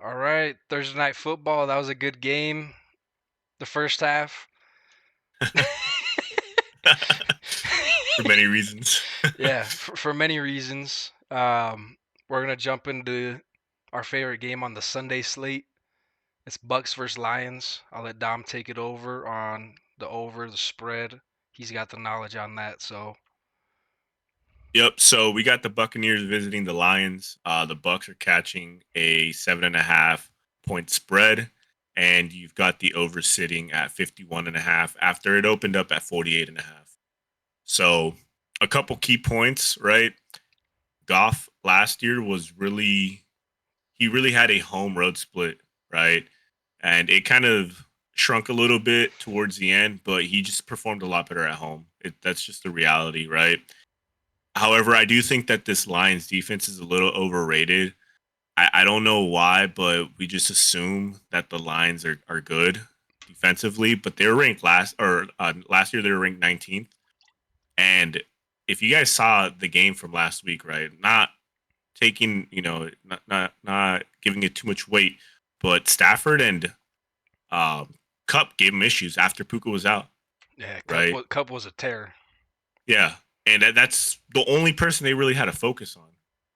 All right, Thursday night football. That was a good game. The first half. For many reasons. Yeah, for many reasons. We're gonna jump into our favorite game on the Sunday slate. It's Bucks versus Lions. I'll let Dom take it over on the spread. He's got the knowledge on that. So Yep. So we got the Buccaneers visiting the Lions. The Bucks are catching a 7.5 point spread, and you've got the over sitting at 51.5 after it opened up at 48.5. So a couple key points, right? Goff last year was really he really had a home road split, right? And it kind of shrunk a little bit towards the end, but he just performed a lot better at home. That's just the reality, right? However, I do think that this Lions defense is a little overrated. I don't know why, but we just assume that the Lions are good defensively, but they were ranked last year they were ranked 19th. And if you guys saw the game from last week, right? Not taking, not giving it too much weight, but Stafford and Cup gave him issues after Puka was out, yeah, right? Cup was a tear. Yeah, and that's the only person they really had to focus on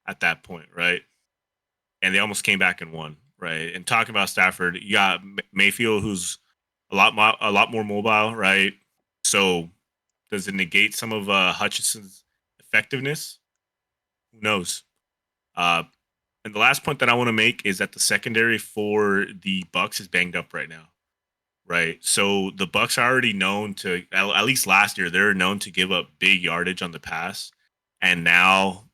at that point, right? And they almost came back and won, right? And talking about Stafford, you got Mayfield, who's a lot more mobile, right? So does it negate some of Hutchinson's effectiveness? Who knows? Uh, and the last point that I want to make is that the secondary for the Bucks is banged up right now, right? So the Bucks are already known to, at least last year, they're known to give up big yardage on the pass, and now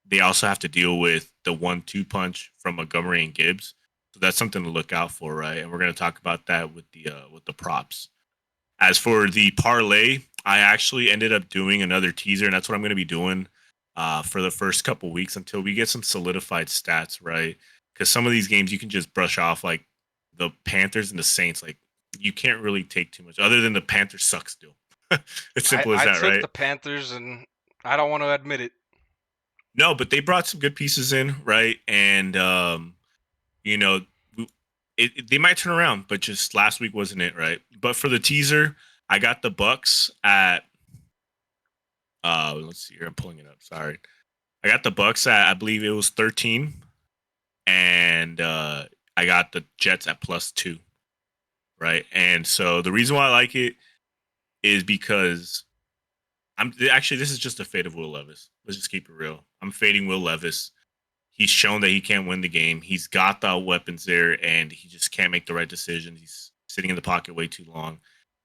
they also have to deal with the 1-2 punch from Montgomery and Gibbs. So that's something to look out for, right? And we're going to talk about that with the props. As for the parlay, I actually ended up doing another teaser, and that's what I'm going to be doing for the first couple weeks until we get some solidified stats, right? Because some of these games you can just brush off, like the Panthers and the Saints. Like you can't really take too much, other than the Panthers suck still. It's simple as I that, took right? the Panthers, and I don't want to admit it. No, but they brought some good pieces in, right? And you know, they might turn around, but just last week wasn't it, right? But for the teaser, I got the Bucks at let's see here. I'm pulling it up. Sorry. I got the Bucks at I believe it was 13, and I got the Jets at +2, right? And so the reason why I like it is because I'm actually this is just a fade of Will Levis. Let's just keep it real. I'm fading Will Levis. He's shown that he can't win the game. He's got the weapons there, and he just can't make the right decision. He's sitting in the pocket way too long,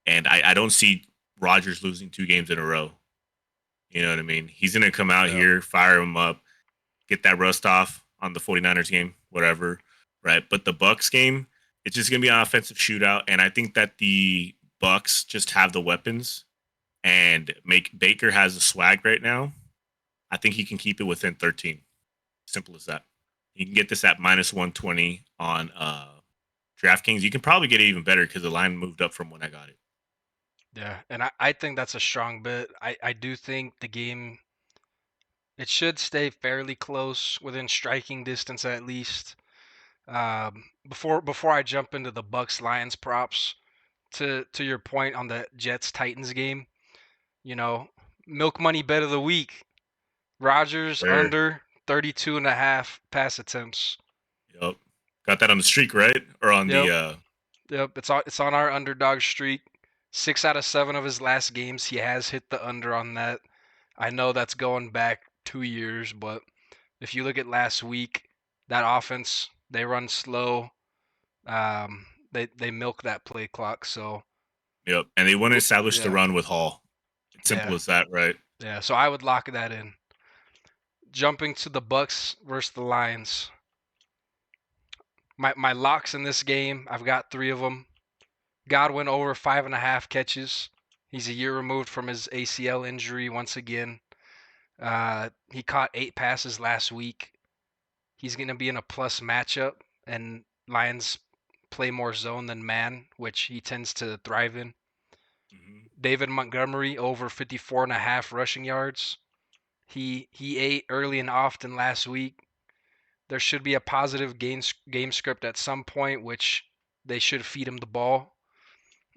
and I don't see Rodgers losing 2 games in a row. You know what I mean? He's going to come out Yeah, here, fire him up, get that rust off on the 49ers game, whatever, right? But the Bucks game, it's just going to be an offensive shootout, and I think that the Bucks just have the weapons and make Baker has the swag right now. I think he can keep it within 13. Simple as that. You can get this at -120 on DraftKings. You can probably get it even better because the line moved up from when I got it. yeah, and I think that's a strong bet. I do think the game it should stay fairly close, within striking distance at least. Before I jump into the Bucks Lions props, to your point on the Jets Titans game, you know, milk money bet of the week. Rodgers There. under 32 and a half pass attempts. Yep. Got that on the streak, right? Or on Yep, the yep. It's on our underdog streak. 6 out of 7 of his last games, he has hit the under on that. I know that's going back 2 years, but if you look at last week, that offense, they run slow. They milk that play clock. So Yep. And they want to establish the yeah, run with Hall. It's simple yeah, as that, right? yeah. So I would lock that in. Jumping to the Bucks versus the Lions. My locks in this game, I've got 3 of them. Godwin over 5.5 catches. He's a year removed from his ACL injury once again. He caught 8 passes last week. He's going to be in a plus matchup, and Lions play more zone than man, which he tends to thrive in. Hmm. David Montgomery over 54.5 rushing yards. He ate early and often last week. There should be a positive game script at some point, which they should feed him the ball.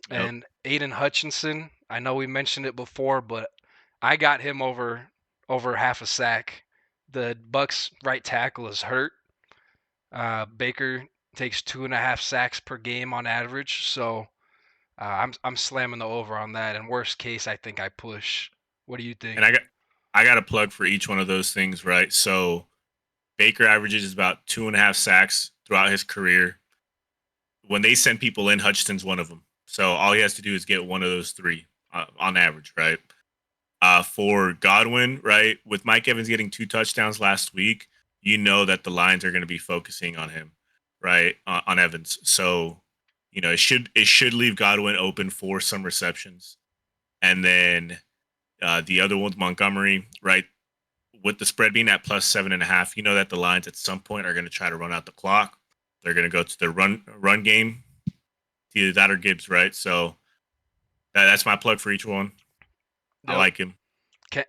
Yep. And Aiden Hutchinson, I know we mentioned it before, but I got him over half a sack. The Bucks right tackle is hurt. Baker takes 2.5 sacks per game on average, so I'm slamming the over on that. And worst case, I think I push. What do you And think? I got a plug for each one of those things, right? So Baker averages about 2.5 sacks throughout his career. When they send people in, Hutchinson's one of them. So all he has to do is get one of those three on average, right? For Godwin, right, with Mike Evans getting 2 touchdowns last week, you know that the Lions are going to be focusing on him, right, on Evans. So, it should leave Godwin open for some receptions, and then the other one's Montgomery, right, with the spread being at +7.5. You know that the Lions at some point are going to try to run out the clock. They're going to go to their run game, either that or Gibbs, right? So that's my plug for each one. I Yep. like him,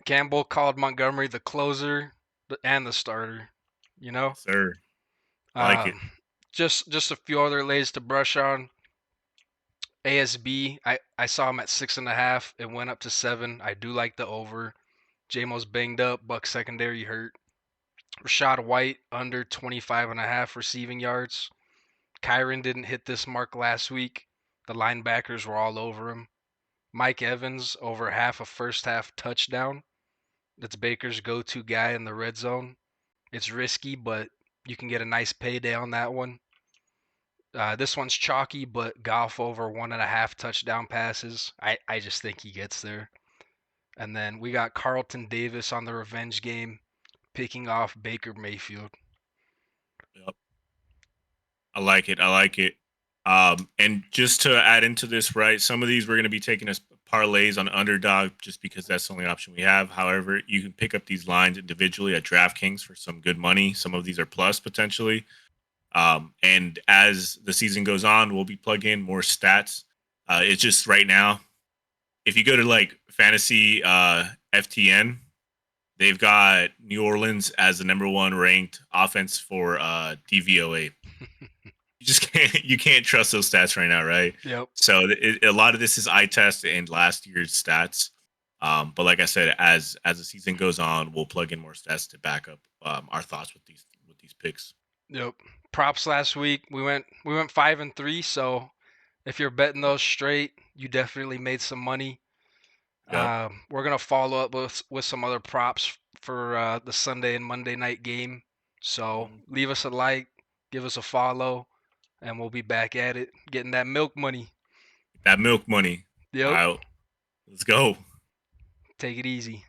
Campbell called Montgomery the closer and the starter. You know, yes, sir. I like it. um, just a few other lays to brush on. ASB, I saw him at 6.5. It went up to 7. I do like the over. JMO's banged up. Buck secondary hurt. Rashad White under 25.5 receiving yards. Kyron didn't hit this mark last week. The linebackers were all over him. Mike Evans over half a first half touchdown. That's Baker's go-to guy in the red zone. It's risky, but you can get a nice payday on that one. This one's chalky, but Goff over 1.5 touchdown passes. I just think he gets there. And then we got Carlton Davis on the revenge game, picking off Baker Mayfield. Yep. I like it. I like it. And just to add into this, right? Some of these we're going to be taking as parlays on underdog just because that's the only option we have. However, you can pick up these lines individually at DraftKings for some good money. Some of these are plus potentially. And as the season goes on, we'll be plugging in more stats. It's just right now, if you go to like fantasy FTN, they've got New Orleans as the number one ranked offense for DVOA. You can't trust those stats right now, right? Yep. So a lot of this is eye test and last year's stats. But like I said, as the season goes on, we'll plug in more stats to back up our thoughts with these picks. Yep. Props last week. We went 5-3, so if you're betting those straight, you definitely made some money. Yep. We're gonna follow up with some other props for the Sunday and Monday night game. So Mhm. leave us a like, give us a follow, and we'll be back at it, getting that milk money. That milk money. All Yep. right, let's go. Take it easy.